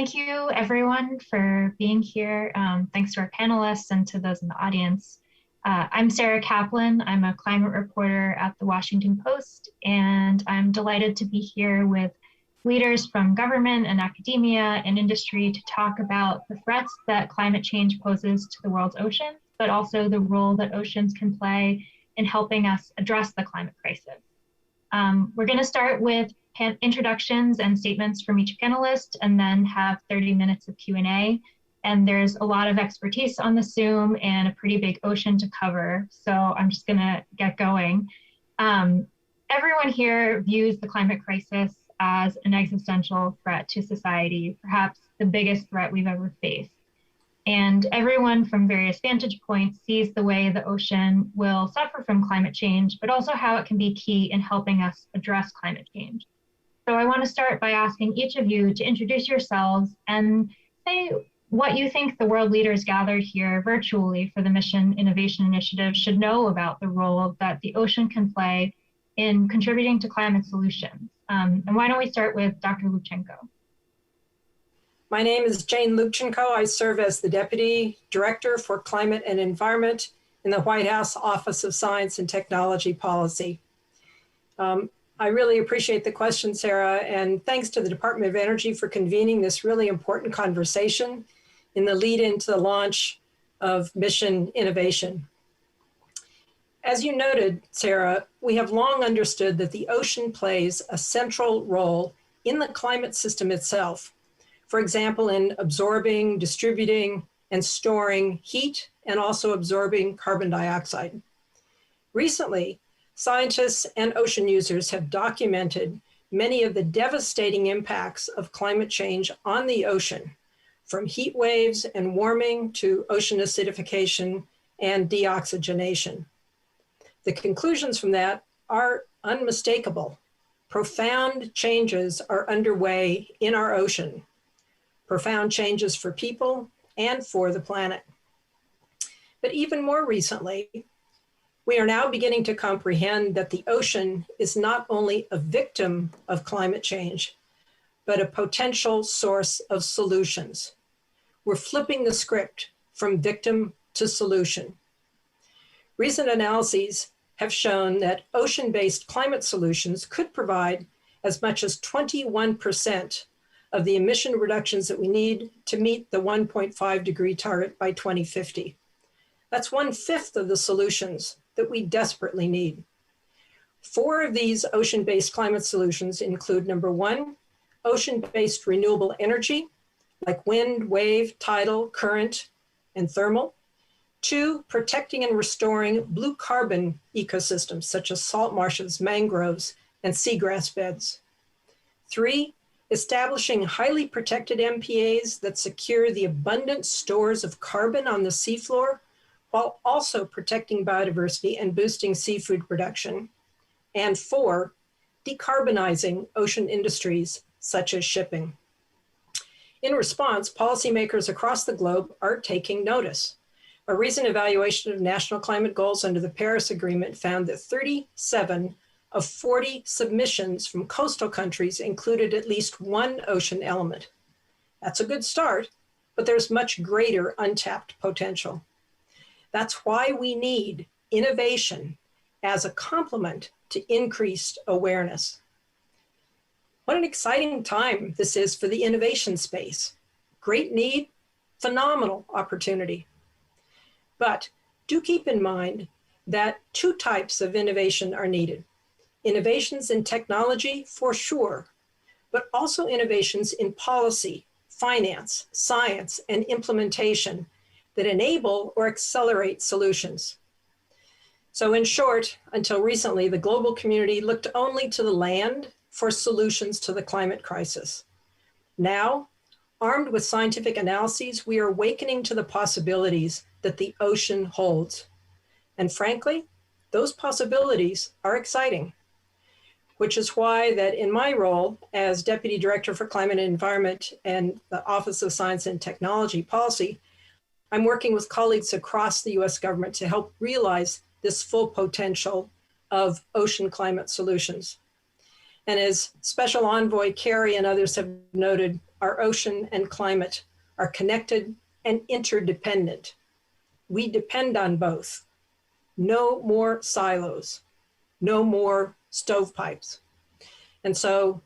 Thank you everyone for being here. Thanks to our panelists and to those in the audience. I'm Sarah Kaplan. I'm a climate reporter at the Washington Post, and I'm delighted to be here with leaders from government and academia and industry to talk about the threats that climate change poses to the world's oceans, but also the role that oceans can play in helping us address the climate crisis. We're going to start with introductions and statements from each panelist, and then have 30 minutes of Q&A. And there's a lot of expertise on the Zoom and a pretty big ocean to cover. So I'm just going to get going. Everyone here views the climate crisis as an existential threat to society, perhaps the biggest threat we've ever faced. And everyone from various vantage points sees the way the ocean will suffer from climate change, but also how it can be key in helping us address climate change. So I want to start by asking each of you to introduce yourselves and say what you think the world leaders gathered here virtually for the Mission Innovation Initiative should know about the role that the ocean can play in contributing to climate solutions. And why don't we start with Dr. Luccinco? My name is Jane Luccinco. I serve as the Deputy Director for Climate and Environment in the White House Office of Science and Technology Policy. I really appreciate the question, Sarah, and thanks to the Department of Energy for convening this really important conversation in the lead into the launch of Mission Innovation. As you noted, Sarah, we have long understood that the ocean plays a central role in the climate system itself. For example, in absorbing, distributing, and storing heat, and also absorbing carbon dioxide. Recently, scientists and ocean users have documented many of the devastating impacts of climate change on the ocean, from heat waves and warming to ocean acidification and deoxygenation. The conclusions from that are unmistakable. Profound changes are underway in our ocean, profound changes for people and for the planet. But even more recently, we are now beginning to comprehend that the ocean is not only a victim of climate change, but a potential source of solutions. We're flipping the script from victim to solution. Recent analyses have shown that ocean-based climate solutions could provide as much as 21% of the emission reductions that we need to meet the 1.5 degree target by 2050. That's 1/5 of the solutions that we desperately need. 4 of these ocean-based climate solutions include, number 1, ocean-based renewable energy, like wind, wave, tidal, current, and thermal. 2, protecting and restoring blue carbon ecosystems, such as salt marshes, mangroves, and seagrass beds. 3, establishing highly protected MPAs that secure the abundant stores of carbon on the seafloor, while also protecting biodiversity and boosting seafood production. And 4, decarbonizing ocean industries such as shipping. In response, policymakers across the globe are taking notice. A recent evaluation of national climate goals under the Paris Agreement found that 37 of 40 submissions from coastal countries included at least one ocean element. That's a good start, but there's much greater untapped potential. That's why we need innovation as a complement to increased awareness. What an exciting time this is for the innovation space. Great need, phenomenal opportunity. But do keep in mind that 2 types of innovation are needed. Innovations in technology, for sure, but also innovations in policy, finance, science, and implementation that enable or accelerate solutions. So in short, until recently, the global community looked only to the land for solutions to the climate crisis. Now, armed with scientific analyses, we are awakening to the possibilities that the ocean holds. And frankly, those possibilities are exciting, which is why that in my role as Deputy Director for Climate and Environment and the Office of Science and Technology Policy, I'm working with colleagues across the US government to help realize this full potential of ocean climate solutions. And as Special Envoy Kerry and others have noted, our ocean and climate are connected and interdependent. We depend on both. No more silos, no more stovepipes. And so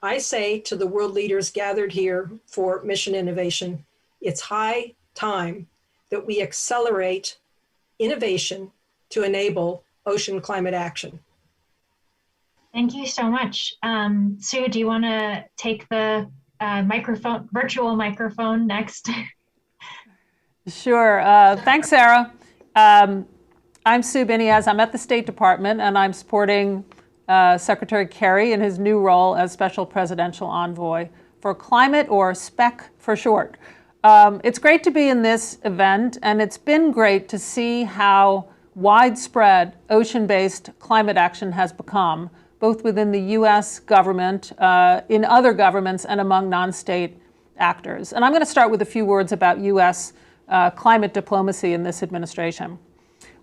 I say to the world leaders gathered here for Mission Innovation, it's high time that we accelerate innovation to enable ocean climate action. Thank you so much. Sue, do you want to take the virtual microphone next? Sure. Thanks, Sarah. I'm Sue Biniaz. I'm at the State Department, and I'm supporting Secretary Kerry in his new role as Special Presidential Envoy for Climate, or SPEC for short. It's great to be in this event, and it's been great to see how widespread ocean-based climate action has become, both within the U.S. government, in other governments, and among non-state actors. And I'm going to start with a few words about U.S. Climate diplomacy in this administration.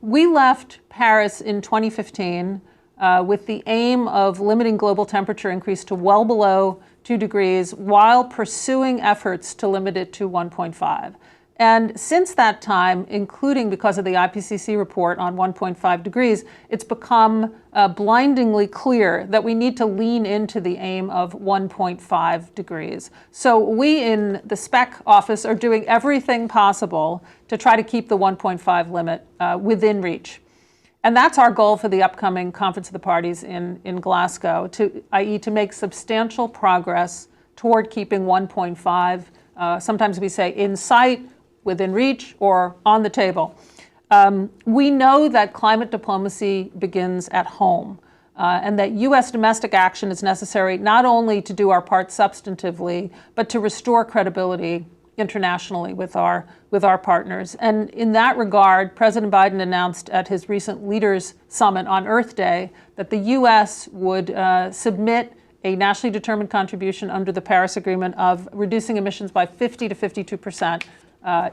We left Paris in 2015 with the aim of limiting global temperature increase to well below 2 degrees while pursuing efforts to limit it to 1.5. And since that time, including because of the IPCC report on 1.5 degrees, it's become blindingly clear that we need to lean into the aim of 1.5 degrees. So we in the SPEC office are doing everything possible to try to keep the 1.5 limit within reach. And that's our goal for the upcoming Conference of the Parties in Glasgow, i.e. to make substantial progress toward keeping 1.5, sometimes we say in sight, within reach, or on the table. We know that climate diplomacy begins at home, and that U.S. domestic action is necessary not only to do our part substantively, but to restore credibility internationally with our partners. And in that regard, President Biden announced at his recent Leaders Summit on Earth Day that the U.S. would submit a nationally determined contribution under the Paris Agreement of reducing emissions by 50 to 52%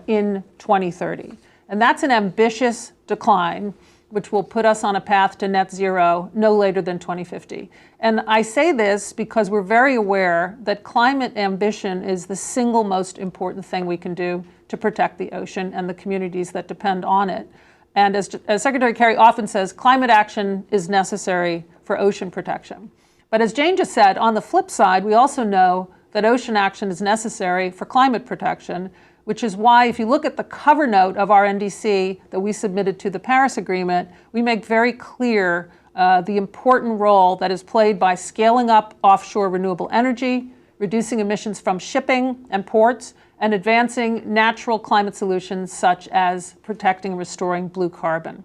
in 2030. And that's an ambitious decline, which will put us on a path to net zero no later than 2050. And I say this because we're very aware that climate ambition is the single most important thing we can do to protect the ocean and the communities that depend on it. And as Secretary Kerry often says, climate action is necessary for ocean protection. But as Jane just said, on the flip side, we also know that ocean action is necessary for climate protection, which is why if you look at the cover note of our NDC that we submitted to the Paris Agreement, we make very clear the important role that is played by scaling up offshore renewable energy, reducing emissions from shipping and ports, and advancing natural climate solutions such as protecting and restoring blue carbon.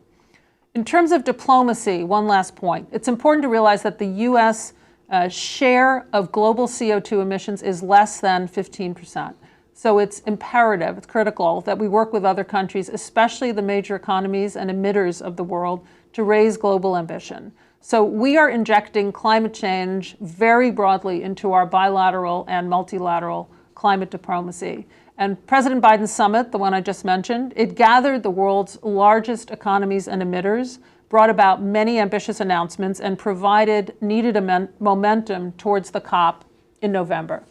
In terms of diplomacy, one last point. It's important to realize that the U.S. Share of global CO2 emissions is less than 15%. So it's imperative, it's critical that we work with other countries, especially the major economies and emitters of the world, to raise global ambition. So we are injecting climate change very broadly into our bilateral and multilateral climate diplomacy. And President Biden's summit, the one I just mentioned, it gathered the world's largest economies and emitters, brought about many ambitious announcements, and provided needed momentum towards the COP in November.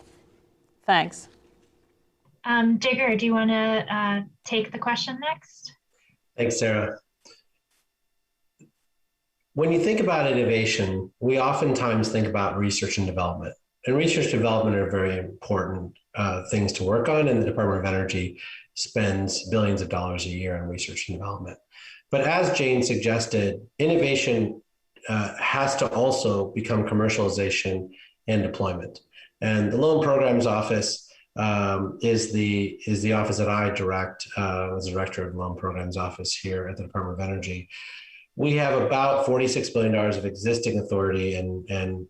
Thanks. Digger, do you want to take the question next? Thanks, Sarah. When you think about innovation, we oftentimes think about research and development. And research and development are very important things to work on, and the Department of Energy spends billions of dollars a year on research and development. But as Jane suggested, innovation has to also become commercialization and deployment. And the Loan Programs Office is the office that I direct as director of the Loan Programs Office here at the Department of Energy. We have about $46 billion of existing authority and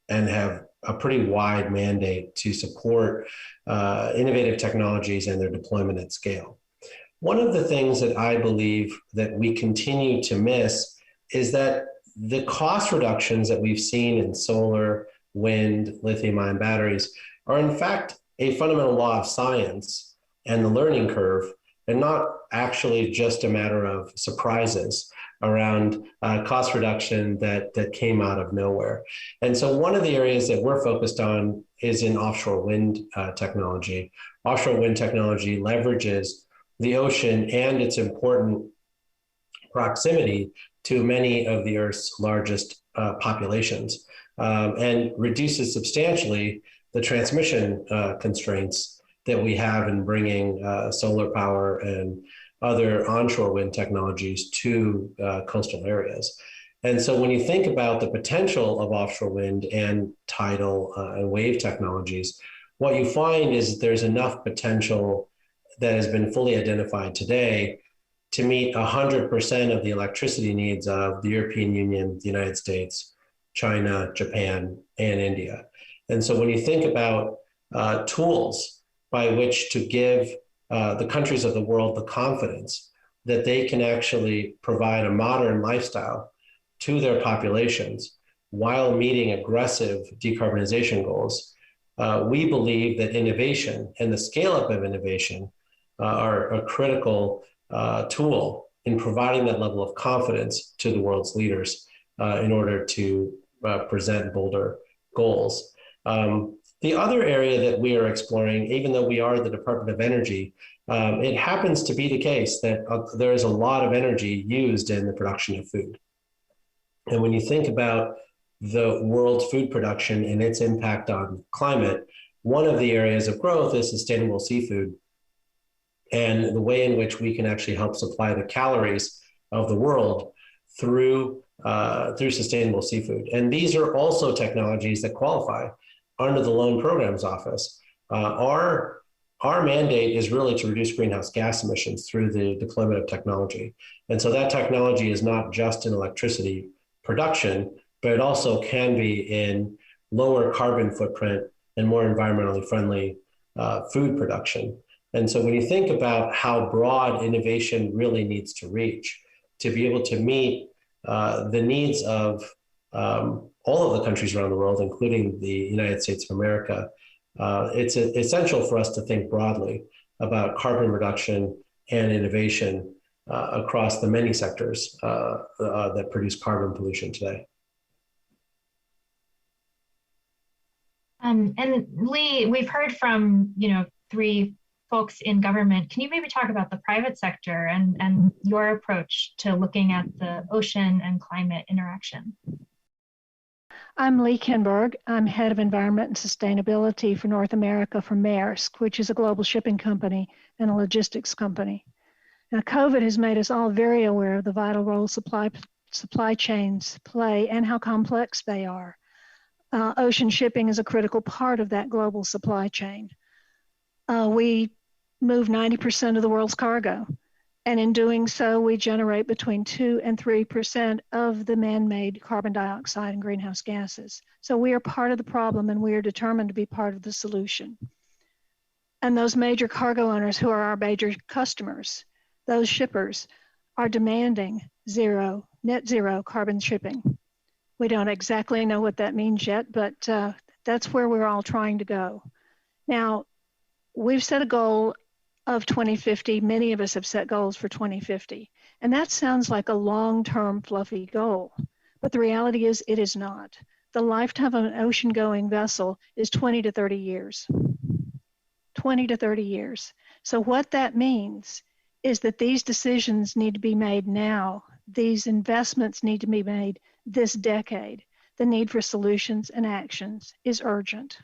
have a pretty wide mandate to support innovative technologies and their deployment at scale. One of the things that I believe that we continue to miss is that the cost reductions that we've seen in solar, wind, lithium-ion batteries are in fact a fundamental law of science and the learning curve and not actually just a matter of surprises around cost reduction that came out of nowhere. And so one of the areas that we're focused on is in offshore wind technology. Offshore wind technology leverages the ocean and its important proximity to many of the Earth's largest populations, and reduces substantially the transmission constraints that we have in bringing solar power and other onshore wind technologies to coastal areas. And so when you think about the potential of offshore wind and tidal and wave technologies, what you find is there's enough potential that has been fully identified today to meet 100% of the electricity needs of the European Union, the United States, China, Japan, and India. And so when you think about tools by which to give the countries of the world the confidence that they can actually provide a modern lifestyle to their populations while meeting aggressive decarbonization goals, we believe that innovation and the scale up of innovation are a critical tool in providing that level of confidence to the world's leaders in order to present bolder goals. The other area that we are exploring, even though we are the Department of Energy, it happens to be the case that there is a lot of energy used in the production of food. And when you think about the world's food production and its impact on climate, one of the areas of growth is sustainable seafood and the way in which we can actually help supply the calories of the world through sustainable seafood. And these are also technologies that qualify under the Loan Programs Office. Our mandate is really to reduce greenhouse gas emissions through the deployment of technology. And so that technology is not just in electricity production, but it also can be in lower carbon footprint and more environmentally friendly food production. And so when you think about how broad innovation really needs to reach to be able to meet the needs of all of the countries around the world, including the United States of America, it's essential for us to think broadly about carbon reduction and innovation across the many sectors that produce carbon pollution today. And Lee, we've heard from, three folks in government. Can you maybe talk about the private sector and your approach to looking at the ocean and climate interaction? I'm Lee Kinberg. I'm head of environment and sustainability for North America for Maersk, which is a global shipping company and a logistics company. Now, COVID has made us all very aware of the vital role supply chains play and how complex they are. Ocean shipping is a critical part of that global supply chain. We move 90% of the world's cargo. And in doing so, we generate between 2 and 3% of the man-made carbon dioxide and greenhouse gases. So we are part of the problem, and we are determined to be part of the solution. And those major cargo owners who are our major customers, those shippers, are demanding net zero carbon shipping. We don't exactly know what that means yet, but that's where we're all trying to go. Now, we've set a goal of 2050. Many of us have set goals for 2050. And that sounds like a long-term fluffy goal. But the reality is it is not. The lifetime of an ocean-going vessel is 20 to 30 years. 20 to 30 years. So what that means is that these decisions need to be made now. These investments need to be made this decade. The need for solutions and actions is urgent.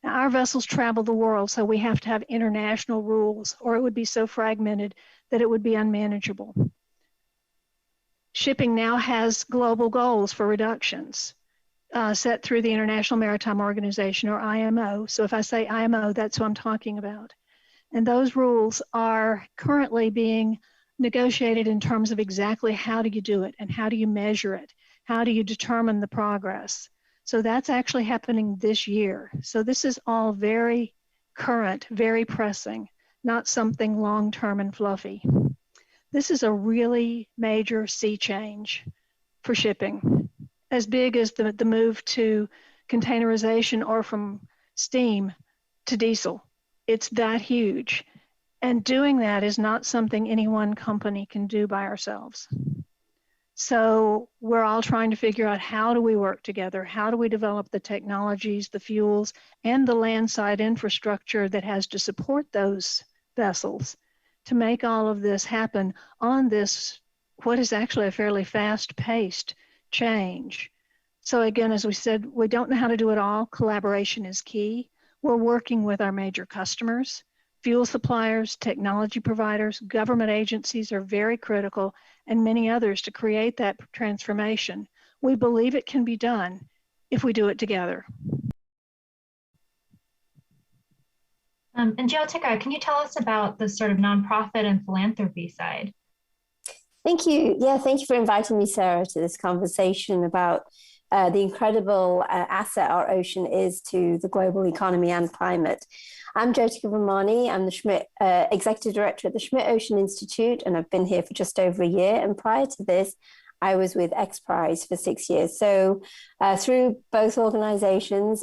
Now, our vessels travel the world, so we have to have international rules, or it would be so fragmented that it would be unmanageable. Shipping now has global goals for reductions set through the International Maritime Organization, or IMO. So if I say IMO, that's what I'm talking about. And those rules are currently being negotiated in terms of exactly how do you do it and how do you measure it? How do you determine the progress? So that's actually happening this year. So this is all very current, very pressing, not something long-term and fluffy. This is a really major sea change for shipping, as big as the move to containerization or from steam to diesel. It's that huge. And doing that is not something any one company can do by ourselves. So we're all trying to figure out, how do we work together? How do we develop the technologies, the fuels, and the landside infrastructure that has to support those vessels to make all of this happen on this, what is actually a fairly fast-paced change. So again, as we said, we don't know how to do it all. Collaboration is key. We're working with our major customers. Fuel suppliers, technology providers, government agencies are very critical, and many others, to create that transformation. We believe it can be done if we do it together. And Geotica, can you tell us about the sort of nonprofit and philanthropy side? Thank you. Yeah, thank you for inviting me, Sarah, to this conversation about the incredible asset our ocean is to the global economy and climate. I'm Joanne Romani. I'm the Executive Director at the Schmidt Ocean Institute, and I've been here for just over a year. And prior to this, I was with X Prize for 6 years. So through both organizations,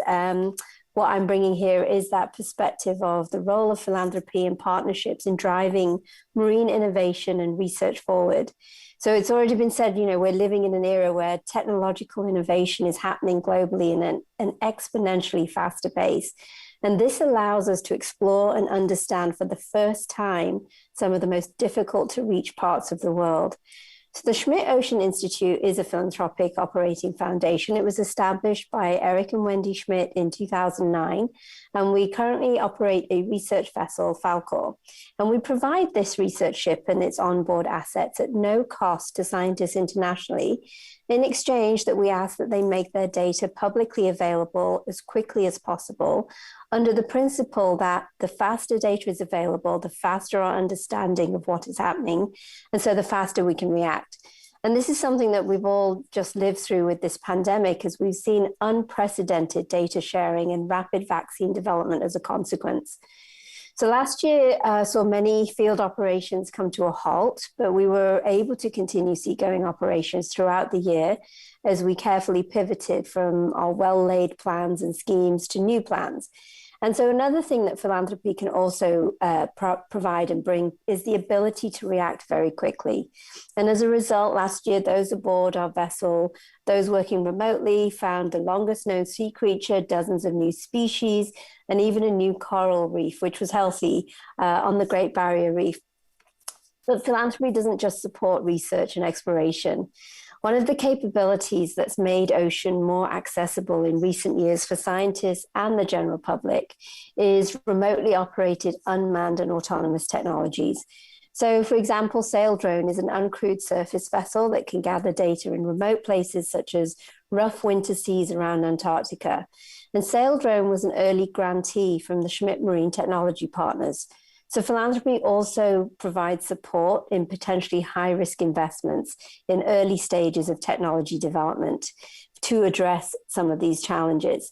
what I'm bringing here is that perspective of the role of philanthropy and partnerships in driving marine innovation and research forward. So it's already been said, we're living in an era where technological innovation is happening globally in an exponentially faster pace. And this allows us to explore and understand for the first time some of the most difficult to reach parts of the world. So the Schmidt Ocean Institute is a philanthropic operating foundation. It was established by Eric and Wendy Schmidt in 2009, and we currently operate a research vessel, Falcor. And we provide this research ship and its onboard assets at no cost to scientists internationally, in exchange that we ask that they make their data publicly available as quickly as possible, under the principle that the faster data is available, the faster our understanding of what is happening, and so the faster we can react. And this is something that we've all just lived through with this pandemic, as we've seen unprecedented data sharing and rapid vaccine development as a consequence. So last year saw many field operations come to a halt, but we were able to continue seagoing operations throughout the year as we carefully pivoted from our well-laid plans and schemes to new plans. And so another thing that philanthropy can also provide and bring is the ability to react very quickly. And as a result, last year, those aboard our vessel, those working remotely, found the longest known sea creature, dozens of new species, and even a new coral reef, which was healthy on the Great Barrier Reef. But philanthropy doesn't just support research and exploration. One of the capabilities that's made ocean more accessible in recent years for scientists and the general public is remotely operated unmanned and autonomous technologies. So, for example, Sail Drone is an uncrewed surface vessel that can gather data in remote places such as rough winter seas around Antarctica. And Sail Drone was an early grantee from the Schmidt Marine Technology Partners. So philanthropy also provides support in potentially high-risk investments in early stages of technology development to address some of these challenges.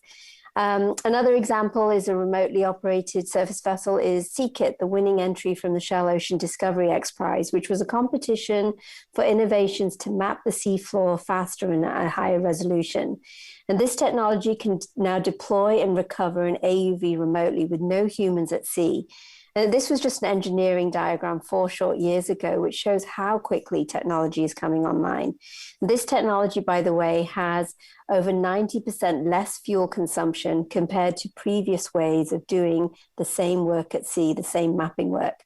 Another example is a remotely operated surface vessel is SeaKit, the winning entry from the Shell Ocean Discovery X Prize, which was a competition for innovations to map the seafloor faster and at a higher resolution. And this technology can now deploy and recover an AUV remotely with no humans at sea. And this was just an engineering diagram 4 short years ago, which shows how quickly technology is coming online. This technology, by the way, has over 90% less fuel consumption compared to previous ways of doing the same work at sea, the same mapping work.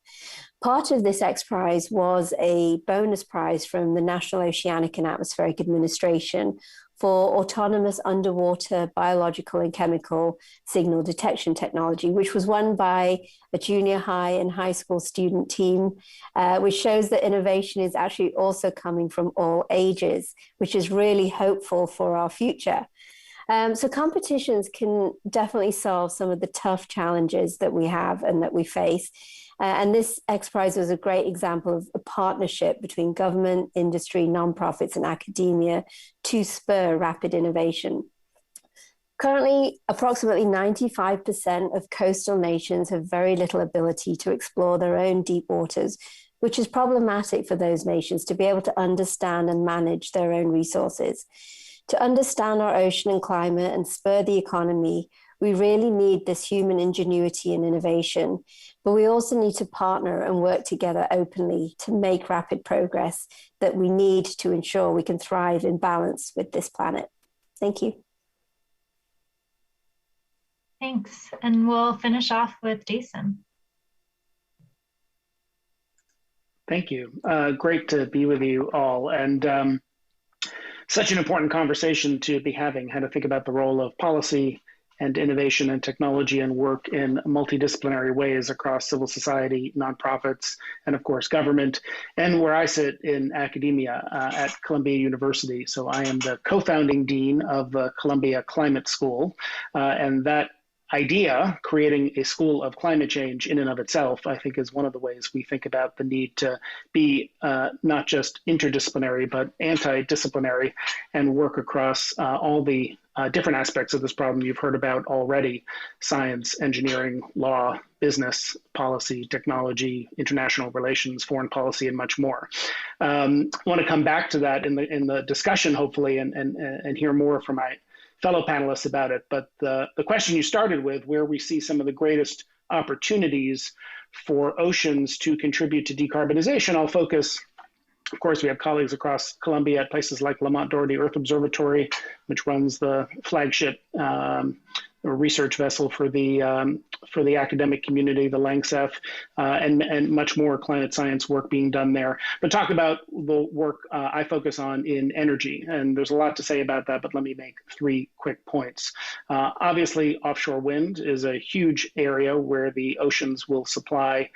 Part of this X Prize was a bonus prize from the National Oceanic and Atmospheric Administration for autonomous underwater biological and chemical signal detection technology, which was won by a junior high and high school student team, which shows that innovation is actually also coming from all ages, which is really hopeful for our future. So competitions can definitely solve some of the tough challenges that we have and that we face. And this X Prize was a great example of a partnership between government, industry, nonprofits, and academia to spur rapid innovation. Currently, approximately 95% of coastal nations have very little ability to explore their own deep waters, which is problematic for those nations to be able to understand and manage their own resources. To understand our ocean and climate and spur the economy, We really need this human ingenuity and innovation, but we also need to partner and work together openly to make rapid progress that we need to ensure we can thrive in balance with this planet. Thank you. Thanks. And we'll finish off with Jason. Thank you. Great to be with you all. And such an important conversation to be having, how to think about the role of policy and innovation and technology and work in multidisciplinary ways across civil society, nonprofits, and of course, government, and where I sit in academia at Columbia University. So I am the co-founding dean of the Columbia Climate School, and that idea, creating a school of climate change in and of itself, I think is one of the ways we think about the need to be not just interdisciplinary, but antidisciplinary and work across all the different aspects of this problem you've heard about already: science, engineering, law, business, policy, technology, international relations, foreign policy, and much more. I want to come back to that in the discussion, hopefully, and hear more from my fellow panelists about it. But the question you started with, where we see some of the greatest opportunities for oceans to contribute to decarbonization, I'll focus. Of course, we have colleagues across Columbia at places like Lamont Doherty Earth Observatory, which runs the flagship research vessel for the academic community, the LANXEF, and much more climate science work being done there. But talk about the work I focus on in energy, and there's a lot to say about that, but let me make 3 quick points. Obviously, offshore wind is a huge area where the oceans will supply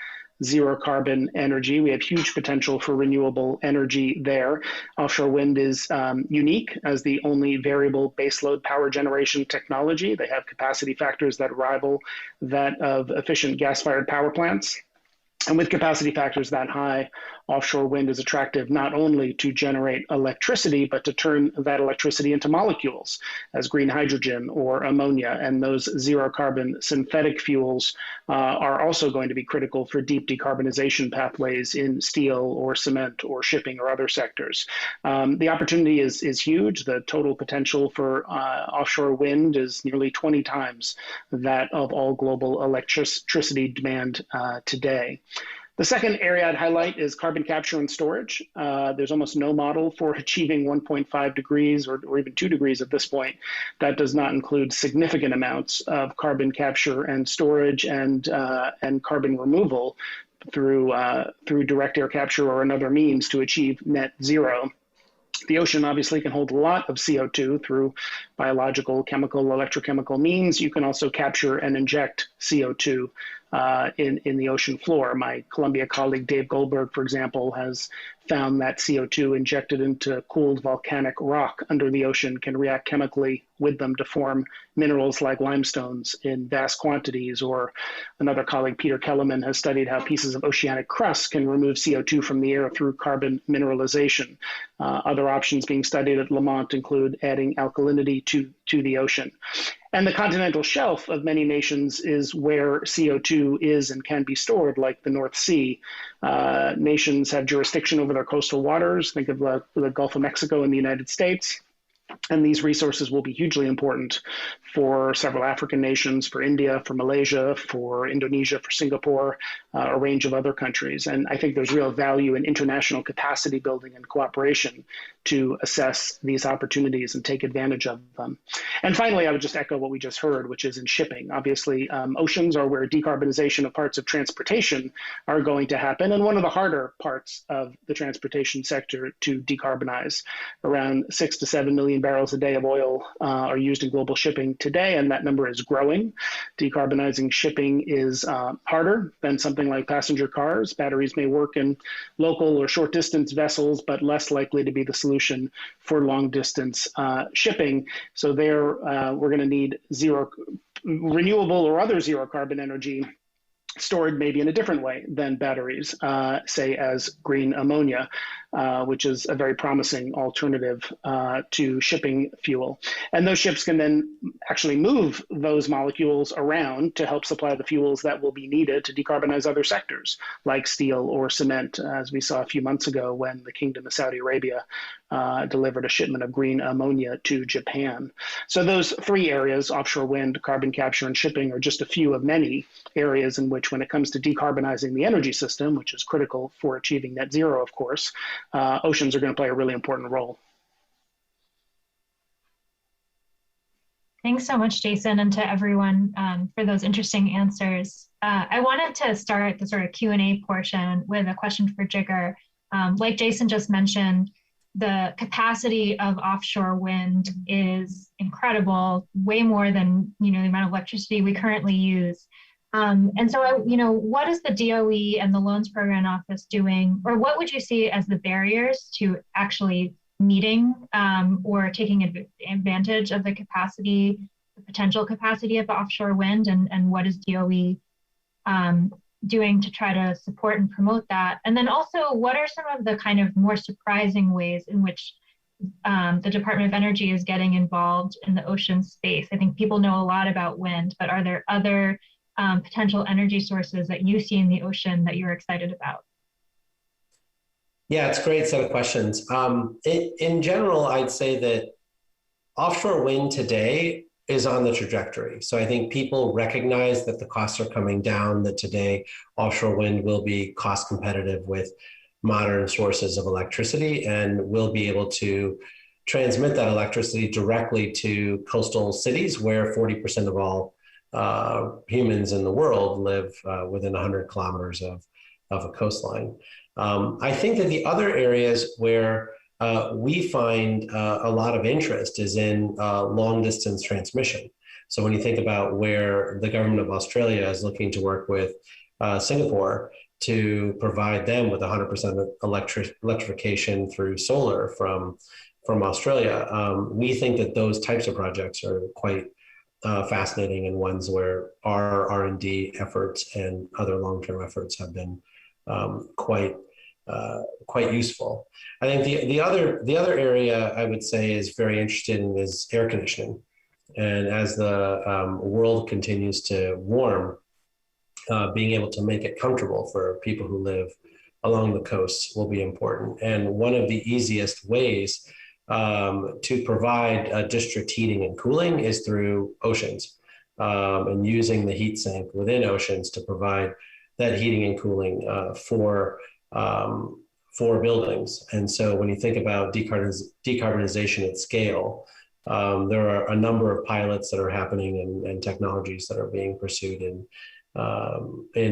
zero carbon energy. We have huge potential for renewable energy there. Offshore wind is unique as the only variable baseload power generation technology. They have capacity factors that rival that of efficient gas-fired power plants. And with capacity factors that high, offshore wind is attractive not only to generate electricity, but to turn that electricity into molecules as green hydrogen or ammonia. And those zero carbon synthetic fuels are also going to be critical for deep decarbonization pathways in steel or cement or shipping or other sectors. The opportunity is huge. The total potential for offshore wind is nearly 20 times that of all global electricity demand today. The second area I'd highlight is carbon capture and storage. There's almost no model for achieving 1.5 degrees or even 2 degrees at this point that does not include significant amounts of carbon capture and storage and carbon removal through direct air capture or another means to achieve net zero. The ocean obviously can hold a lot of CO2 through biological, chemical, electrochemical means. You can also capture and inject CO2 in the ocean floor. My Columbia colleague Dave Goldberg, for example, has found that CO2 injected into cooled volcanic rock under the ocean can react chemically with them to form minerals like limestones in vast quantities. Or another colleague, Peter Kellerman, has studied how pieces of oceanic crust can remove CO2 from the air through carbon mineralization. Other options being studied at Lamont include adding alkalinity to the ocean. And the continental shelf of many nations is where CO2 is and can be stored, like the North Sea. Nations have jurisdiction over their coastal waters. Think of the Gulf of Mexico in the United States. And these resources will be hugely important for several African nations, for India, for Malaysia, for Indonesia, for Singapore, a range of other countries. And I think there's real value in international capacity building and cooperation to assess these opportunities and take advantage of them. And finally, I would just echo what we just heard, which is in shipping. Obviously, oceans are where decarbonization of parts of transportation are going to happen, and one of the harder parts of the transportation sector to decarbonize. Around 6 to 7 million barrels a day of oil are used in global shipping today, and that number is growing. Decarbonizing shipping is harder than something like passenger cars. Batteries may work in local or short distance vessels, but less likely to be the solution for long distance shipping. So there, we're going to need zero renewable or other zero carbon energy stored maybe in a different way than batteries, say as green ammonia. which is a very promising alternative to shipping fuel. And those ships can then actually move those molecules around to help supply the fuels that will be needed to decarbonize other sectors, like steel or cement, as we saw a few months ago when the Kingdom of Saudi Arabia delivered a shipment of green ammonia to Japan. So those three areas, offshore wind, carbon capture, and shipping, are just a few of many areas in which, when it comes to decarbonizing the energy system, which is critical for achieving net zero, of course, oceans are going to play a really important role. Thanks so much, Jason, and to everyone for those interesting answers. I wanted to start the sort of Q&A portion with a question for Jigar. Like Jason just mentioned, the capacity of offshore wind is incredible, way more than the amount of electricity we currently use. And so, what is the DOE and the Loans Program Office doing, or what would you see as the barriers to actually meeting or taking advantage of the capacity, the potential capacity of offshore wind, and what is DOE doing to try to support and promote that? And then also, what are some of the kind of more surprising ways in which the Department of Energy is getting involved in the ocean space? I think people know a lot about wind, but are there other potential energy sources that you see in the ocean that you're excited about? Yeah, it's a great set of questions. In general, I'd say that offshore wind today is on the trajectory. So I think people recognize that the costs are coming down, that today offshore wind will be cost competitive with modern sources of electricity and will be able to transmit that electricity directly to coastal cities where 40% of all humans in the world live within 100 kilometers of a coastline. I think that the other areas where we find a lot of interest is in long distance transmission. So when you think about where the government of Australia is looking to work with Singapore to provide them with 100% electrification through solar from Australia, we think that those types of projects are quite fascinating, and ones where our R&D efforts and other long-term efforts have been quite useful. I think the other area I would say is very interesting is air conditioning, and as the world continues to warm, being able to make it comfortable for people who live along the coast will be important. And one of the easiest ways to provide district heating and cooling is through oceans, and using the heat sink within oceans to provide that heating and cooling for buildings. And so when you think about decarbonization at scale, there are a number of pilots that are happening and technologies that are being pursued in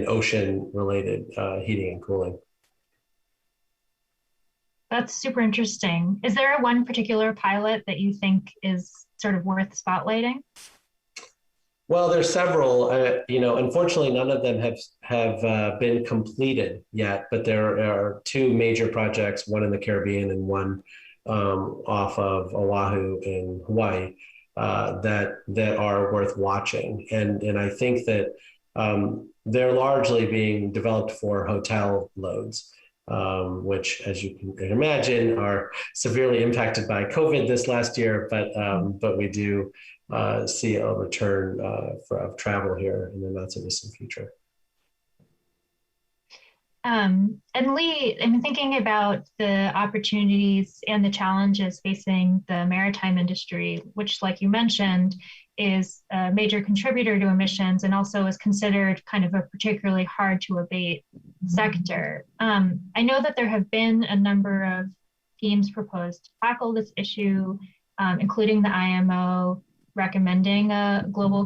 ocean-related heating and cooling. That's super interesting. Is there one particular pilot that you think is sort of worth spotlighting? Well, there's several. Unfortunately, none of them have been completed yet. But there are two major projects, one in the Caribbean and one off of Oahu in Hawaii, that are worth watching. And I think that they're largely being developed for hotel loads, which, as you can imagine, are severely impacted by COVID this last year. But we do see a return of travel here in the not so distant future. And Lee, I'm thinking about the opportunities and the challenges facing the maritime industry, which, like you mentioned, is a major contributor to emissions and also is considered kind of a particularly hard to abate sector. I know that there have been a number of themes proposed to tackle this issue, including the IMO recommending a global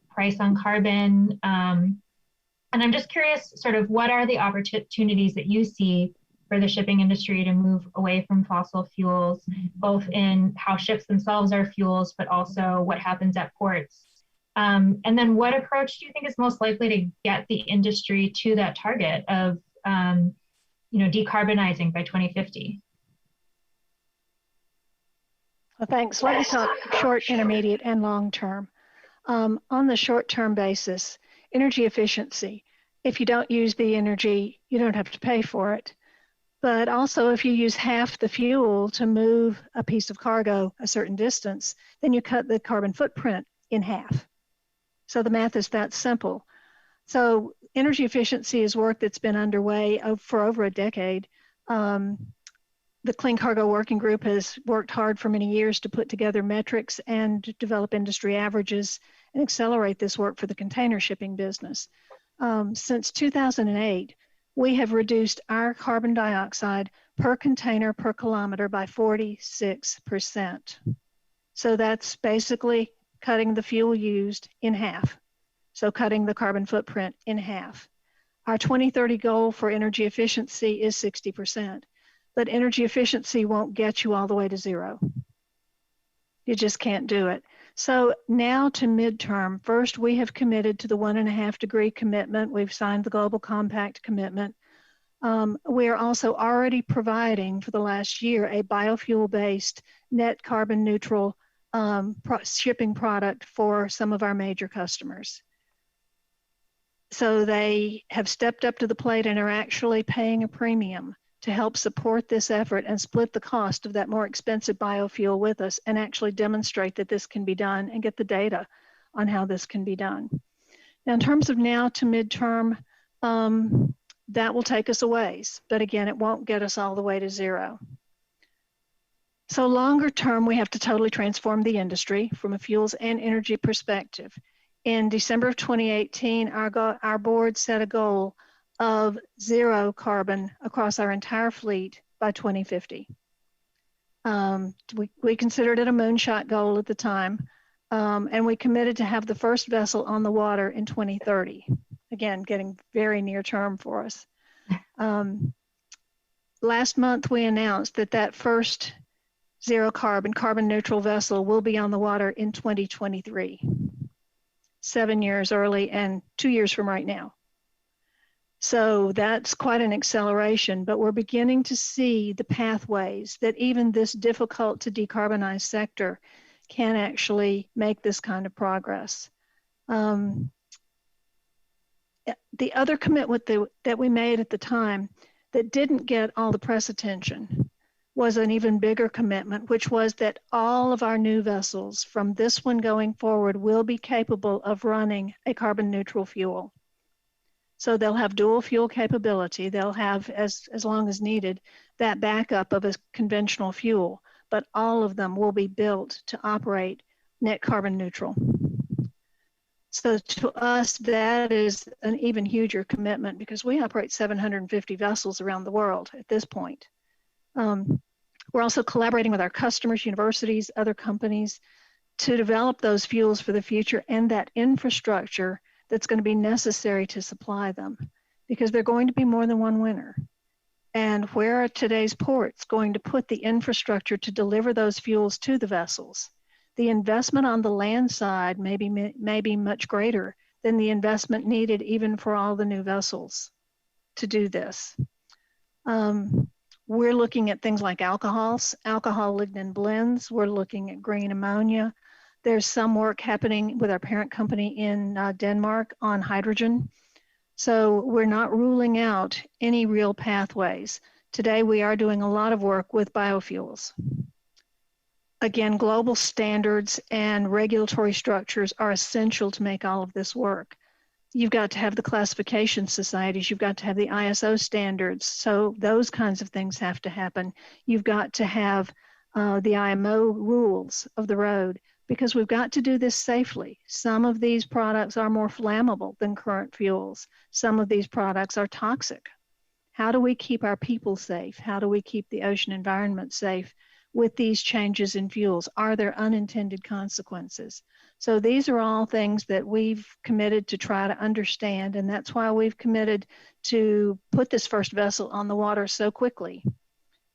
price on carbon. And I'm just curious, sort of, what are the opportunities that you see for the shipping industry to move away from fossil fuels, both in how ships themselves are fuels, but also what happens at ports? And then what approach do you think is most likely to get the industry to that target of decarbonizing by 2050? Well, thanks. Let me talk short, intermediate, and long term. On the short term basis, energy efficiency. If you don't use the energy, you don't have to pay for it. But also, if you use half the fuel to move a piece of cargo a certain distance, then you cut the carbon footprint in half. So the math is that simple. So energy efficiency is work that's been underway for over a decade. The Clean Cargo Working Group has worked hard for many years to put together metrics and develop industry averages and accelerate this work for the container shipping business. Since 2008, we have reduced our carbon dioxide per container per kilometer by 46%. So that's basically cutting the fuel used in half. So cutting the carbon footprint in half. Our 2030 goal for energy efficiency is 60%, but energy efficiency won't get you all the way to zero. You just can't do it. So now to midterm, first we have committed to the 1.5 degree commitment. We've signed the Global Compact commitment. We are also already providing for the last year a biofuel-based net carbon neutral shipping product for some of our major customers. So they have stepped up to the plate and are actually paying a premium to help support this effort and split the cost of that more expensive biofuel with us and actually demonstrate that this can be done and get the data on how this can be done. Now, in terms of now to midterm, that will take us a ways, but again, it won't get us all the way to zero. So longer term, we have to totally transform the industry from a fuels and energy perspective. In December of 2018, our board set a goal of zero carbon across our entire fleet by 2050. We considered it a moonshot goal at the time, and we committed to have the first vessel on the water in 2030. Again, getting very near term for us. Last month, we announced that first zero carbon neutral vessel will be on the water in 2023, 7 years early and 2 years from right now. So that's quite an acceleration, but we're beginning to see the pathways that even this difficult to decarbonize sector can actually make this kind of progress. The other commitment that we made at the time that didn't get all the press attention was an even bigger commitment, which was that all of our new vessels from this one going forward will be capable of running a carbon neutral fuel. So they'll have dual fuel capability. They'll have, as long as needed, that backup of a conventional fuel, but all of them will be built to operate net carbon neutral. So to us, that is an even huger commitment because we operate 750 vessels around the world at this point. We're also collaborating with our customers, universities, other companies to develop those fuels for the future and that infrastructure that's going to be necessary to supply them because they're going to be more than one winner. And where are today's ports going to put the infrastructure to deliver those fuels to the vessels? The investment on the land side may be much greater than the investment needed even for all the new vessels to do this. We're looking at things like alcohols, alcohol lignin blends. We're looking at green ammonia. There's some work happening with our parent company in Denmark on hydrogen. So we're not ruling out any real pathways. Today, we are doing a lot of work with biofuels. Again, global standards and regulatory structures are essential to make all of this work. You've got to have the classification societies, you've got to have the ISO standards, so those kinds of things have to happen. You've got to have the IMO rules of the road because we've got to do this safely. Some of these products are more flammable than current fuels. Some of these products are toxic. How do we keep our people safe? How do we keep the ocean environment safe with these changes in fuels? Are there unintended consequences? So these are all things that we've committed to try to understand, and that's why we've committed to put this first vessel on the water so quickly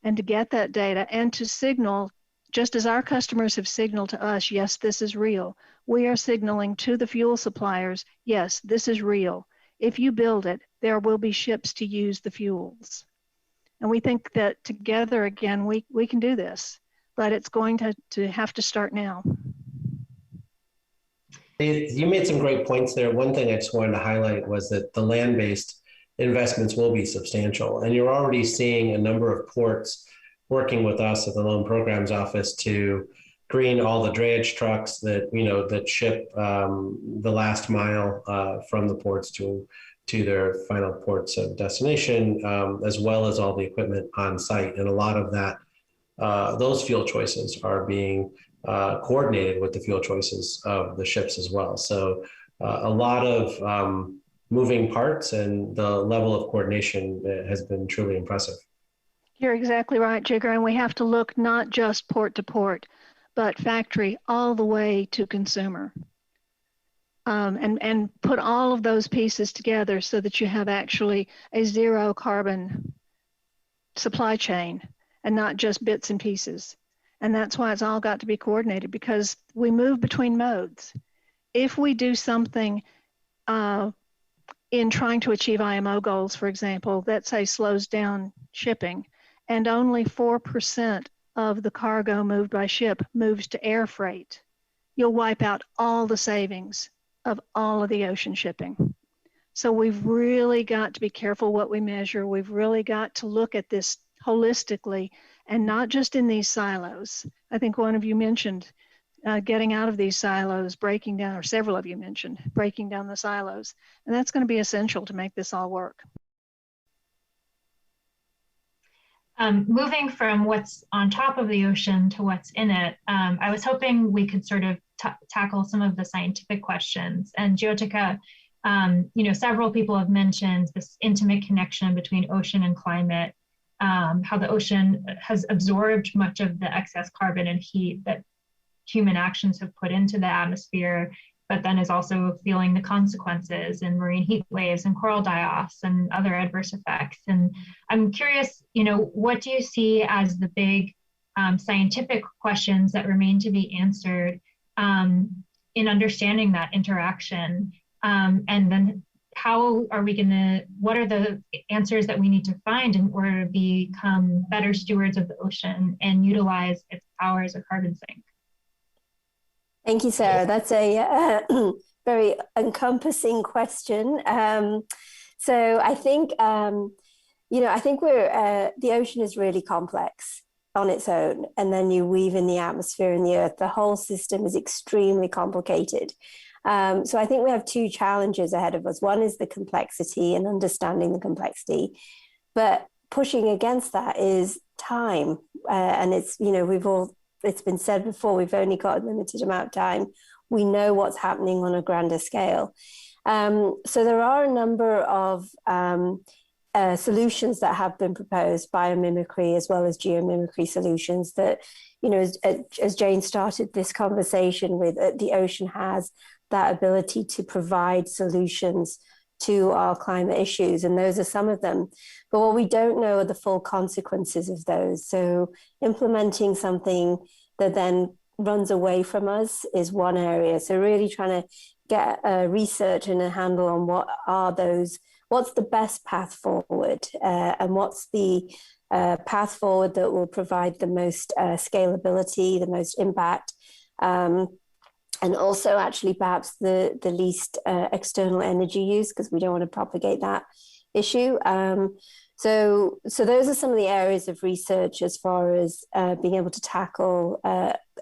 and to get that data and to signal, just as our customers have signaled to us, yes, this is real, we are signaling to the fuel suppliers, yes, this is real. If you build it, there will be ships to use the fuels. And we think that together, again, we can do this, but it's going to have to start now. You made some great points there. One thing I just wanted to highlight was that the land-based investments will be substantial. And you're already seeing a number of ports working with us at the Loan Programs Office to green all the drayage trucks that, that ship the last mile from the ports to their final ports of destination, as well as all the equipment on site. And a lot of that, those fuel choices are being coordinated with the fuel choices of the ships as well. So a lot of moving parts, and the level of coordination has been truly impressive. You're exactly right, Jigger. And we have to look not just port to port, but factory all the way to consumer. And put all of those pieces together so that you have actually a zero carbon supply chain and not just bits and pieces. And that's why it's all got to be coordinated, because we move between modes. If we do something in trying to achieve IMO goals, for example, that say slows down shipping, and only 4% of the cargo moved by ship moves to air freight, you'll wipe out all the savings of all of the ocean shipping. So we've really got to be careful what we measure. We've really got to look at this holistically and not just in these silos. I think one of you mentioned getting out of these silos, breaking down, or several of you mentioned breaking down the silos. And that's going to be essential to make this all work. Moving from what's on top of the ocean to what's in it, I was hoping we could sort of tackle some of the scientific questions. And Jyotika, several people have mentioned this intimate connection between ocean and climate, how the ocean has absorbed much of the excess carbon and heat that human actions have put into the atmosphere, but then is also feeling the consequences in marine heat waves and coral die-offs and other adverse effects. And I'm curious, what do you see as the big scientific questions that remain to be answered in understanding that interaction? And then how are we what are the answers that we need to find in order to become better stewards of the ocean and utilize its power as a carbon sink? Thank you, Sarah. That's a very encompassing question. So I think, I think the ocean is really complex on its own. And then you weave in the atmosphere and the earth. The whole system is extremely complicated. So I think we have two challenges ahead of us. One is the complexity and understanding the complexity. But pushing against that is time. And it's, it's been said before, we've only got a limited amount of time. We know what's happening on a grander scale. So there are a number of solutions that have been proposed, biomimicry as well as geomimicry solutions that, as Jane started this conversation with, the ocean has that ability to provide solutions to our climate issues, and those are some of them. But what we don't know are the full consequences of those. So implementing something that then runs away from us is one area. So really trying to get research and a handle on what's the best path forward, and what's the path forward that will provide the most scalability, the most impact, and also actually perhaps the least external energy use, because we don't want to propagate that issue. So those are some of the areas of research as far as being able to tackle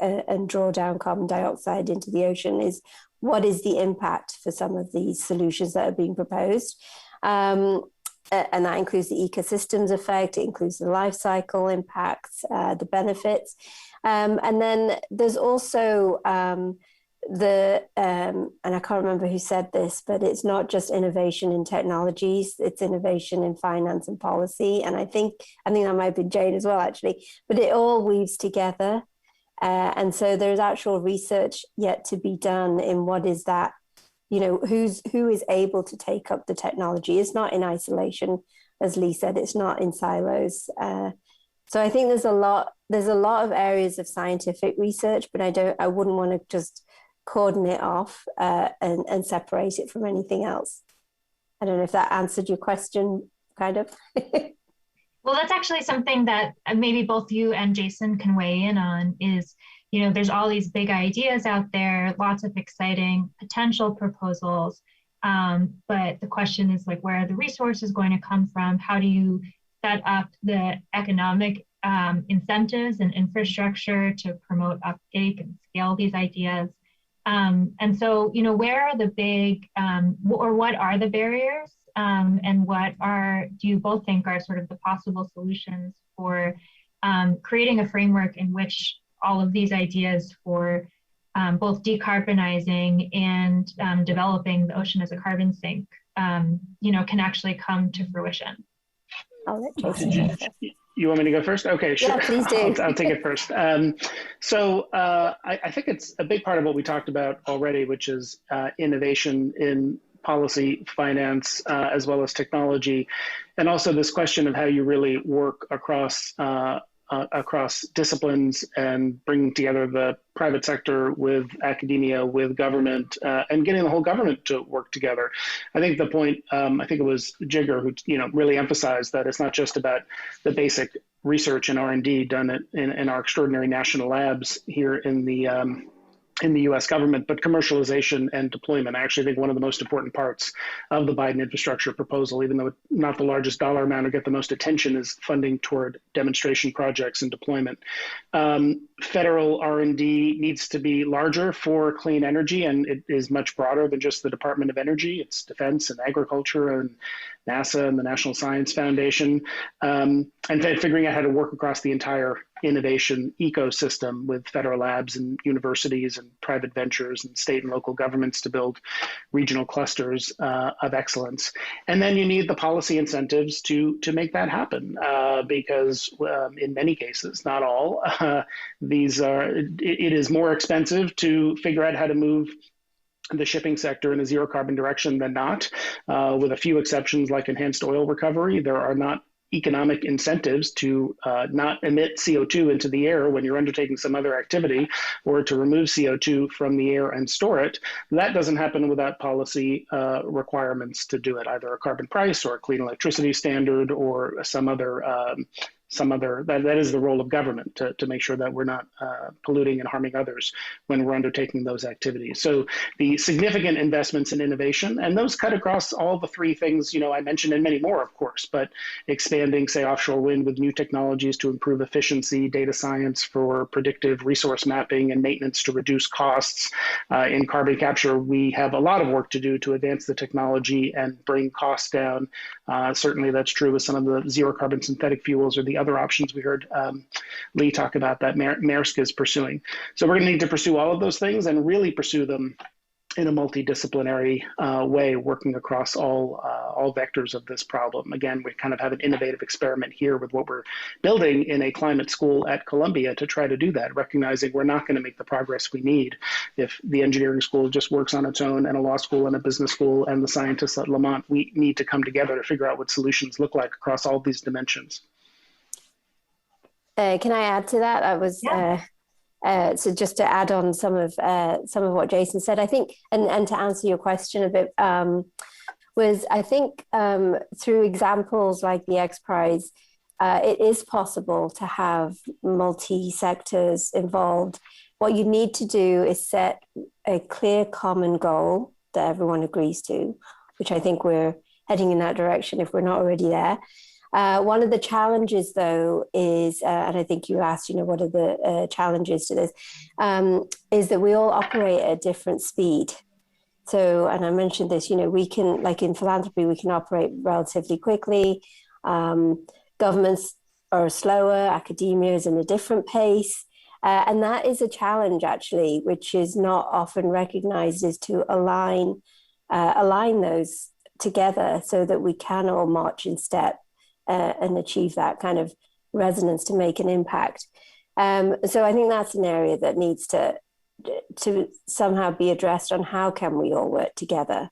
and draw down carbon dioxide into the ocean. Is what is the impact for some of these solutions that are being proposed? And that includes the ecosystems effect, it includes the life cycle impacts, the benefits. And then there's also and I can't remember who said this, but it's not just innovation in technologies, it's innovation in finance and policy. And I think that might be Jane as well, actually, but it all weaves together. And so there's actual research yet to be done in what is that, who is able to take up the technology. It's not in isolation, as Lee said, it's not in silos. So I think there's a lot of areas of scientific research, but I wouldn't want to just cordon it off and separate it from anything else. I don't know if that answered your question, kind of. Well, that's actually something that maybe both you and Jason can weigh in on is, there's all these big ideas out there, lots of exciting potential proposals. But the question is like, where are the resources going to come from? How do you set up the economic incentives and infrastructure to promote uptake and scale these ideas? And so, you know, where are the big, or what are the barriers? And what do you both think are sort of the possible solutions for creating a framework in which all of these ideas for both decarbonizing and developing the ocean as a carbon sink, you know, can actually come to fruition? I'll let Jason. You want me to go first? Okay, sure. Yeah, please do. I'll take it first. I think it's a big part of what we talked about already, which is innovation in policy, finance, as well as technology, and also this question of how you really work across disciplines and bringing together the private sector with academia, with government, and getting the whole government to work together. I think the point, I think it was Jigger who really emphasized that it's not just about the basic research and R&D done in our extraordinary national labs here in the U.S. government, but commercialization and deployment. I actually think one of the most important parts of the Biden infrastructure proposal, even though it's not the largest dollar amount or get the most attention, is funding toward demonstration projects and deployment. Federal R&D needs to be larger for clean energy, and it is much broader than just the Department of Energy. It's defense and agriculture and NASA and the National Science Foundation, and figuring out how to work across the entire innovation ecosystem with federal labs and universities and private ventures and state and local governments to build regional clusters of excellence. And then you need the policy incentives to make that happen, because in many cases, not all, it is more expensive to figure out how to move the shipping sector in a zero carbon direction than not. With a few exceptions like enhanced oil recovery, there are not economic incentives to not emit CO2 into the air when you're undertaking some other activity, or to remove CO2 from the air and store it. That doesn't happen without policy requirements to do it, either a carbon price or a clean electricity standard or some other that is the role of government to make sure that we're not polluting and harming others when we're undertaking those activities. So the significant investments in innovation, and those cut across all the three things, I mentioned, and many more, of course, but expanding, say, offshore wind with new technologies to improve efficiency, data science for predictive resource mapping and maintenance to reduce costs. In carbon capture, we have a lot of work to do to advance the technology and bring costs down. Certainly that's true with some of the zero carbon synthetic fuels or the other options we heard Lee talk about that Maersk is pursuing. So we're going to need to pursue all of those things and really pursue them in a multidisciplinary way, working across all vectors of this problem. Again, we kind of have an innovative experiment here with what we're building in a climate school at Columbia to try to do that, recognizing we're not going to make the progress we need if the engineering school just works on its own, and a law school and a business school and the scientists at Lamont. We need to come together to figure out what solutions look like across all these dimensions. Can I add to that? So just to add on some of what Jason said, I think, and to answer your question a bit, was I think through examples like the X Prize, it is possible to have multi-sectors involved. What you need to do is set a clear common goal that everyone agrees to, which I think we're heading in that direction if we're not already there. One of the challenges, though, is, and I think you asked, what are the challenges to this, is that we all operate at a different speed. So, and I mentioned this, we can, like in philanthropy, we can operate relatively quickly. Governments are slower, academia is in a different pace. And that is a challenge, actually, which is not often recognized, is to align those together so that we can all march in step. And achieve that kind of resonance to make an impact. So I think that's an area that needs to somehow be addressed on how can we all work together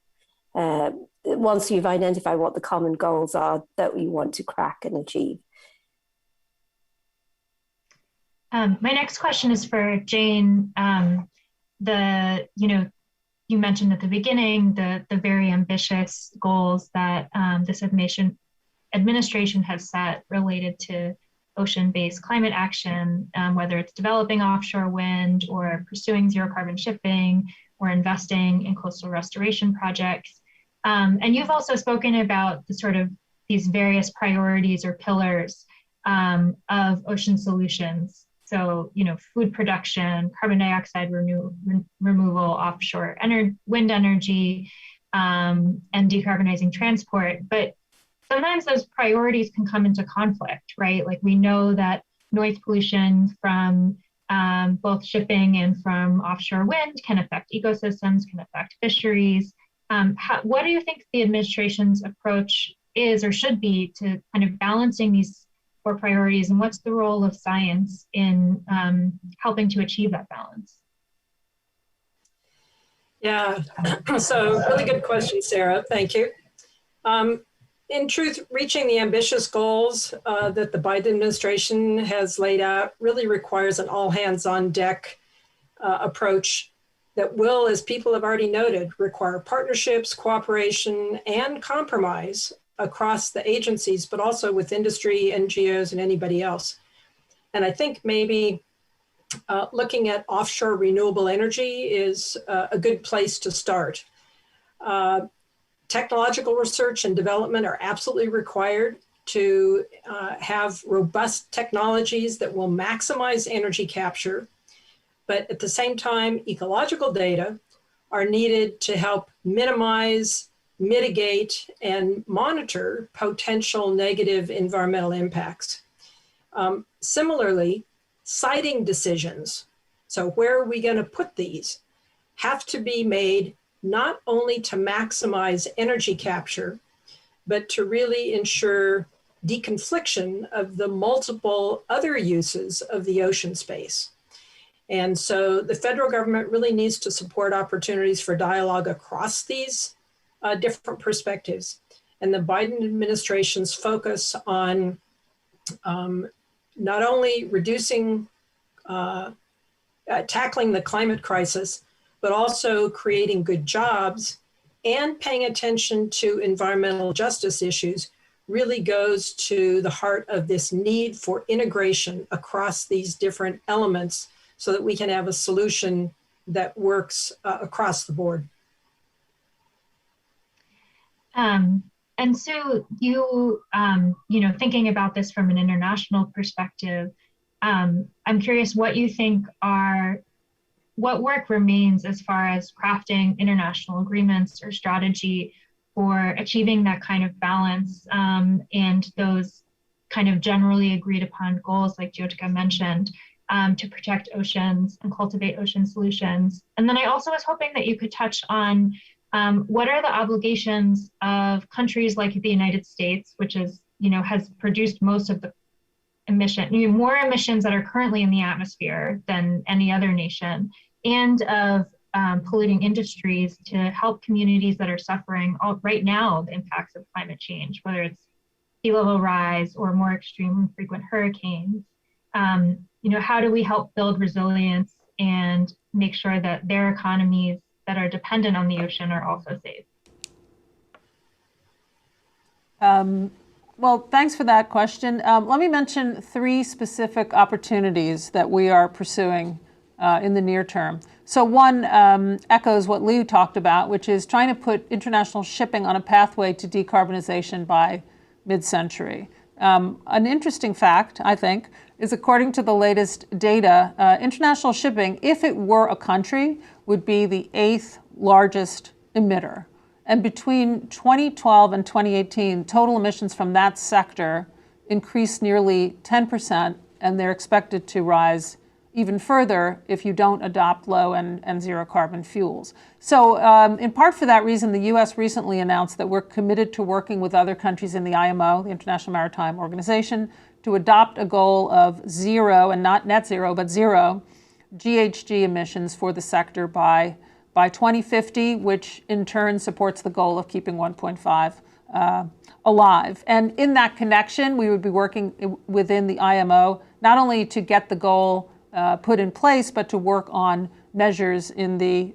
once you've identified what the common goals are that you want to crack and achieve. My next question is for Jane. You mentioned at the beginning the very ambitious goals that this administration has set related to ocean-based climate action, whether it's developing offshore wind or pursuing zero carbon shipping or investing in coastal restoration projects. And you've also spoken about the sort of these various priorities or pillars of ocean solutions. So, food production, carbon dioxide removal, offshore wind energy, and decarbonizing transport. But sometimes those priorities can come into conflict, right? Like we know that noise pollution from both shipping and from offshore wind can affect ecosystems, can affect fisheries. What do you think the administration's approach is or should be to kind of balancing these four priorities, and what's the role of science in helping to achieve that balance? Yeah, so really good question, Sarah. Thank you. In truth, reaching the ambitious goals that the Biden administration has laid out really requires an all-hands-on-deck approach that will, as people have already noted, require partnerships, cooperation, and compromise across the agencies, but also with industry, NGOs, and anybody else. And I think maybe looking at offshore renewable energy is a good place to start. Technological research and development are absolutely required to have robust technologies that will maximize energy capture. But at the same time, ecological data are needed to help minimize, mitigate, and monitor potential negative environmental impacts. Similarly, siting decisions, so where are we going to put these, have to be made not only to maximize energy capture, but to really ensure deconfliction of the multiple other uses of the ocean space. And so the federal government really needs to support opportunities for dialogue across these different perspectives. And the Biden administration's focus on not only reducing, tackling the climate crisis, but also creating good jobs and paying attention to environmental justice issues really goes to the heart of this need for integration across these different elements so that we can have a solution that works across the board. And so you, thinking about this from an international perspective, I'm curious what you think what work remains as far as crafting international agreements or strategy for achieving that kind of balance and those kind of generally agreed upon goals like Jyotika mentioned to protect oceans and cultivate ocean solutions. And then I also was hoping that you could touch on what are the obligations of countries like the United States, which is, has produced most of the more emissions that are currently in the atmosphere than any other nation, and of polluting industries to help communities that are suffering right now the impacts of climate change, whether it's sea level rise or more extreme and frequent hurricanes. How do we help build resilience and make sure that their economies that are dependent on the ocean are also safe? Well, thanks for that question. Let me mention three specific opportunities that we are pursuing in the near term. So one echoes what Liu talked about, which is trying to put international shipping on a pathway to decarbonization by mid-century. An interesting fact, I think, is according to the latest data, international shipping, if it were a country, would be the 8th largest emitter. And between 2012 and 2018, total emissions from that sector increased nearly 10%, and they're expected to rise even further if you don't adopt low and zero carbon fuels. So in part for that reason, the US recently announced that we're committed to working with other countries in the IMO, the International Maritime Organization, to adopt a goal of zero, and not net zero, but zero GHG emissions for the sector by 2050, which in turn supports the goal of keeping 1.5 alive. And in that connection, we would be working within the IMO, not only to get the goal put in place, but to work on measures in the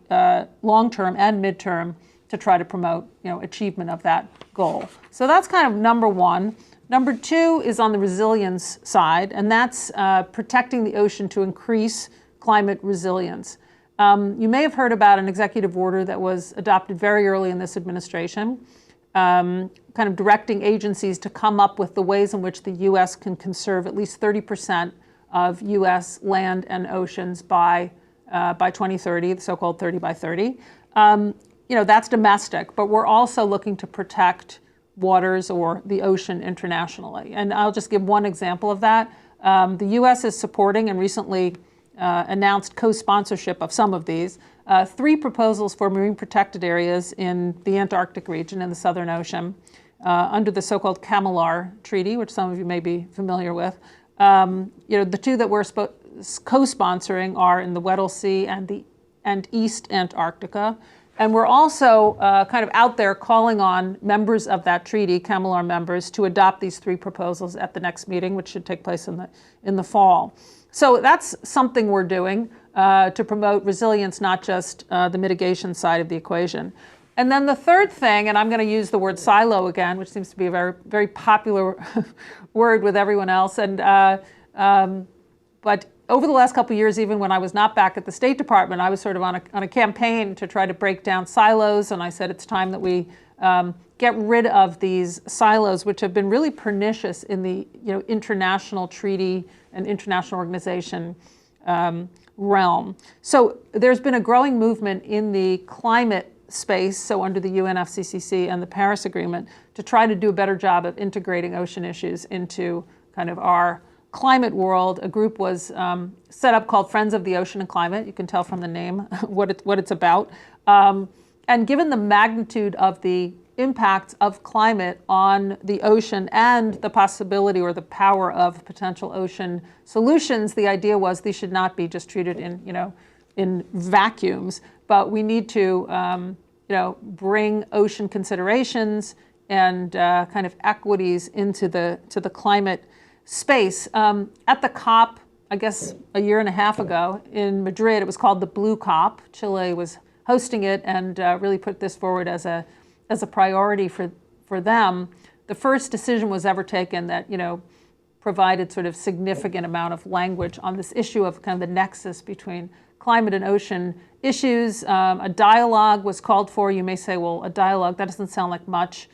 long-term and midterm to try to promote, achievement of that goal. So that's kind of number one. Number two is on the resilience side, and that's protecting the ocean to increase climate resilience. You may have heard about an executive order that was adopted very early in this administration, kind of directing agencies to come up with the ways in which the U.S. can conserve at least 30% of U.S. land and oceans by 2030, the so-called 30 by 30. That's domestic, but we're also looking to protect waters or the ocean internationally. And I'll just give one example of that. The U.S. is supporting and recently announced co-sponsorship of some of these, 3 proposals for marine protected areas in the Antarctic region in the Southern Ocean under the so-called Kamilar Treaty, which some of you may be familiar with. The 2 that we're co-sponsoring are in the Weddell Sea and East Antarctica. And we're also kind of out there calling on members of that treaty, Kamilar members, to adopt these 3 proposals at the next meeting, which should take place in the fall. So that's something we're doing to promote resilience, not just the mitigation side of the equation. And then the third thing, and I'm going to use the word silo again, which seems to be a very, very popular word with everyone else. But over the last couple of years, even when I was not back at the State Department, I was sort of on a campaign to try to break down silos. And I said it's time that we get rid of these silos, which have been really pernicious in the international treaty and international organization realm. So there's been a growing movement in the climate space, so under the UNFCCC and the Paris Agreement, to try to do a better job of integrating ocean issues into kind of our climate world. A group was set up called Friends of the Ocean and Climate. You can tell from the name what it's about. And given the magnitude of the impacts of climate on the ocean and the possibility or the power of potential ocean solutions, the idea was these should not be just treated in vacuums, but we need to bring ocean considerations and kind of equities into the climate space. At the COP, I guess a year and a half ago in Madrid, it was called the Blue COP. Chile was hosting it and really put this forward as a priority for them. The first decision was ever taken that provided sort of significant amount of language on this issue of kind of the nexus between climate and ocean issues. A dialogue was called for. You may say, well, a dialogue, that doesn't sound like much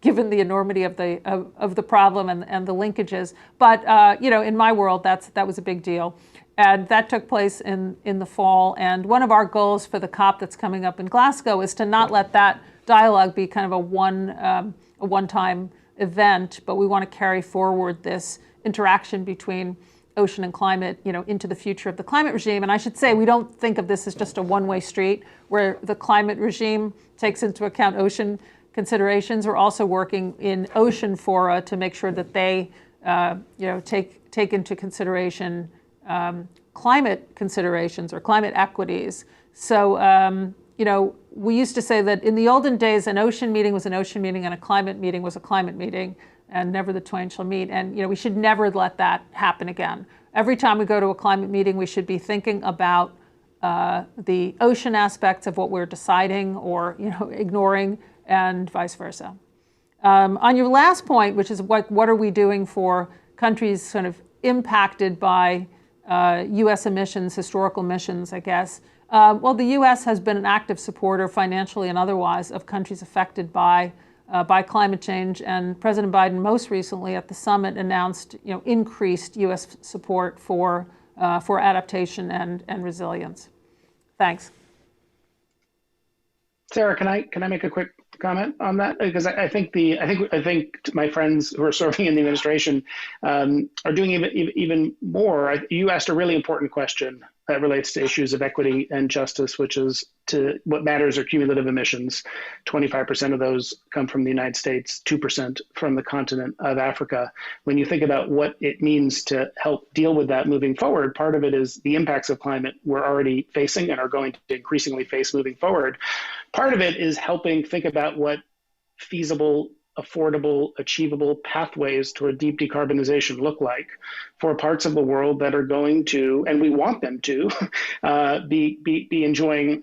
given the enormity of the problem and the linkages. But in my world, that was a big deal. And that took place in the fall. And one of our goals for the COP that's coming up in Glasgow is to not let that dialogue be kind of a one-time event, but we want to carry forward this interaction between ocean and climate, into the future of the climate regime. And I should say, we don't think of this as just a one-way street where the climate regime takes into account ocean considerations. We're also working in ocean fora to make sure that they, take into consideration climate considerations or climate equities. So, we used to say that in the olden days, an ocean meeting was an ocean meeting and a climate meeting was a climate meeting, and never the twain shall meet. And we should never let that happen again. Every time we go to a climate meeting, we should be thinking about the ocean aspects of what we're deciding or ignoring, and vice versa. On your last point, which is what are we doing for countries sort of impacted by U.S. emissions, historical emissions, I guess. Well, the U.S. has been an active supporter financially and otherwise of countries affected by climate change, and President Biden most recently at the summit announced increased U.S. support for adaptation and resilience. Thanks. Sarah, can I make a quick comment on that? Because I think my friends who are serving in the administration are doing even more. You asked a really important question that relates to issues of equity and justice, which is to what matters are cumulative emissions. 25% of those come from the United States, 2% from the continent of Africa. When you think about what it means to help deal with that moving forward, part of it is the impacts of climate we're already facing and are going to increasingly face moving forward. Part of it is helping think about what feasible, affordable, achievable pathways toward deep decarbonization look like for parts of the world that are going to, and we want them to, be enjoying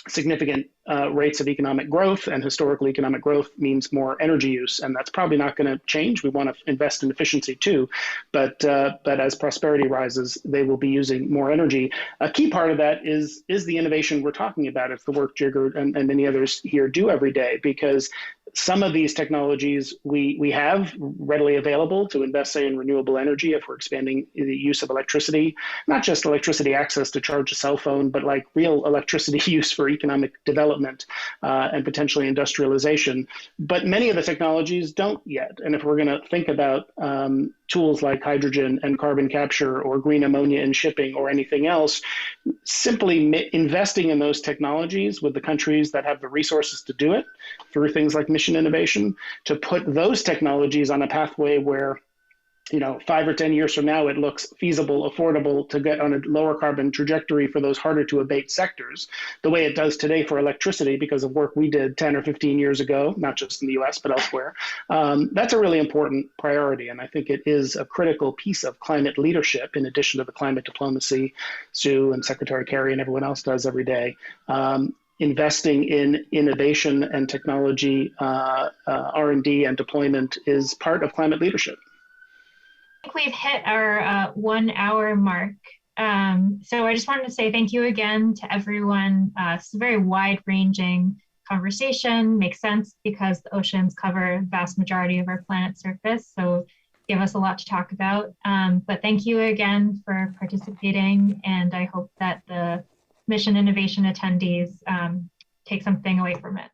significant rates of economic growth, and historical economic growth means more energy use, and that's probably not going to change. We want to invest in efficiency too, but as prosperity rises, they will be using more energy. A key part of that is the innovation we're talking about. It's the work Jigger and many others here do every day, because some of these technologies we have readily available to invest, say, in renewable energy if we're expanding the use of electricity, not just electricity access to charge a cell phone, but like real electricity use for economic development and potentially industrialization. But many of the technologies don't yet. And if we're going to think about tools like hydrogen and carbon capture or green ammonia in shipping or anything else, simply investing in those technologies with the countries that have the resources to do it through things like Mission Innovation, to put those technologies on a pathway where 5 or 10 years from now, it looks feasible, affordable to get on a lower carbon trajectory for those harder to abate sectors, the way it does today for electricity because of work we did 10 or 15 years ago, not just in the US, but elsewhere. That's a really important priority. And I think it is a critical piece of climate leadership, in addition to the climate diplomacy Sue and Secretary Kerry and everyone else does every day. Investing in innovation and technology, R&D and deployment is part of climate leadership. I think we've hit our 1 hour mark. So I just wanted to say thank you again to everyone. It's a very wide-ranging conversation. Makes sense because the oceans cover the vast majority of our planet's surface, so give us a lot to talk about. But thank you again for participating, and I hope that the Mission Innovation attendees take something away from it.